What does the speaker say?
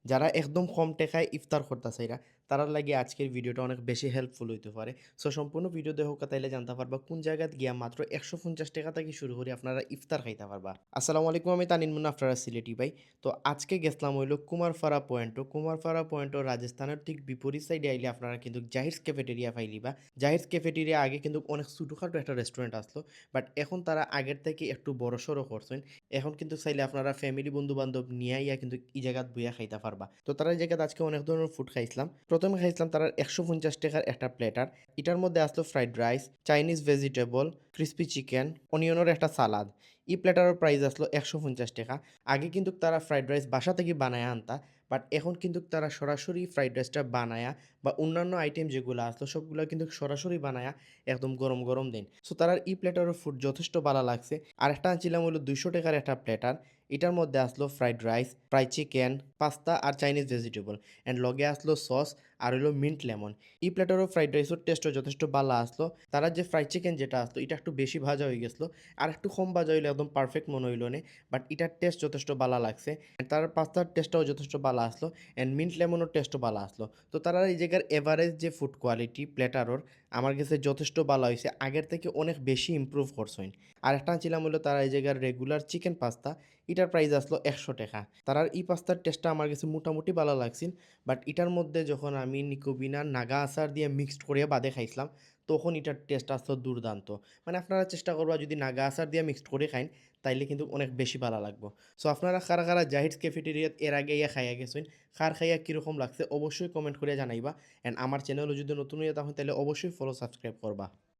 যারা একদম কম টাকায় ইফতার করতেছে তারার লাগে আজকের ভিডিওটা অনেক বেশি হেল্পফুল হইতে পারে। সো সম্পূর্ণ ভিডিও দেখো তাইলে জানতে পারবা কোন জায়গায় গিয়া মাত্র ১৫০ টাকা থেকে শুরু করে আপনারা ইফতার খাইতে পারবা। আসসালামু আলাইকুম, আমি তানিন মুন্না, আপনারা সিলেটি ভাই। তো আজকে গেছলাম হইলো কুমারপাড়া পয়েন্টও রাজস্থানের ঠিক বিপরীত সাইডে আইলে আপনারা কিন্তু জাহিরস ক্যাফেটেরিয়া পাইলিবা। জাহিরস ক্যাফেটেরিয়া আগে কিন্তু অনেক ছোটোখাটো একটা রেস্টুরেন্ট আসলো, বাট এখন তারা আগের থেকে একটু বড় সড়ো করছেন। এখন কিন্তু চাইলে আপনারা ফ্যামিলি বন্ধু বান্ধব নিয়ে আইয়া কিন্তু এই জায়গাত বইয়া খাইতে পারবা। তো তারা এই জায়গাত আজকে অনেক ধরনের ফুড খাইছিলাম। প্রথমে খাইছিলাম তারা ১৫০ টাকার একটা প্লেটার। এটার মধ্যে আসলো fried rice, Chinese vegetable, crispy chicken, অনিয়নের একটা সালাদ। এই প্লেটারের প্রাইস আসলো ১৫০ টাকা। আগে কিন্তু তারা ফ্রাইড রাইস বাসা থেকে বানায় আনতা, বাট এখন কিন্তু তারা সরাসরি ফ্রাইড রাইসটা বানায়া বা অন্যান্য আইটেম যেগুলো আসলো সবগুলো কিন্তু সরাসরি বানায়া একদম গরম গরম দেন। সো তারার এই প্লেটারের ফুড যথেষ্ট ভালো লাগছে। আরেকটা আনছিলাম হলো ২০০ টাকার একটা প্লেটার। এটার মধ্যে আসলো fried rice, fried chicken, pasta আর চাইনিজ ভেজিটেবল অ্যান্ড লগে আসলো সস আর হলো মিন্ট লেমন। এই প্লেটারও ফ্রাইড রাইসের টেস্টও যথেষ্ট ভালো আসলো। তারা যে ফ্রাইড চিকেন যেটা আসলো এটা একটু বেশি ভাজা হয়ে গেছিলো, আর একটু কম ভাজা হইলে একদম পারফেক্ট মনে হইল না। বাট এটার টেস্ট যথেষ্ট ভালো লাগছে। অ্যান্ড তার পাস্তার টেস্টটাও যথেষ্ট ভালো আসলো অ্যান্ড মিন্ট লেমনের টেস্টও ভালো আসলো। তো তারা এই জায়গার এভারেজ যে ফুড কোয়ালিটি প্লেটারর আমার কাছে যথেষ্ট ভালো হয়েছে, আগের থেকে অনেক বেশি ইমপ্রুভ করছেন। আর একটা ছিলাম হলো তারা এই জায়গার রেগুলার চিকেন পাস্তা। এটার প্রাইস আসলো ১০০ টাকা। তারার এই পাস্তার টেস্টটা আমার কাছে মোটামুটি ভালো লাগছিল। বাট এটার মধ্যে যখন আমি নিকোবিনার নাগা আচার দিয়ে মিক্সড করে বাদে খাইছিলাম, তখন এটার টেস্ট আসলো দুর্দান্ত। মানে আপনারা চেষ্টা করবা যদি নাগা আচার দিয়ে মিক্সড করে খাইন, তাইলে কিন্তু অনেক বেশি ভালো লাগবে। সো আপনারা কারা কারা জাহিদ ক্যাফেটেরিয়াত এর আগে ইয়া খাইয়া গেছেন, কার খাইয়া কীরকম লাগছে অবশ্যই কমেন্ট করে জানাইবা। অ্যান্ড আমার চ্যানেলও যদি নতুন হয়ে তখন তাহলে অবশ্যই ফলো সাবস্ক্রাইব করবা।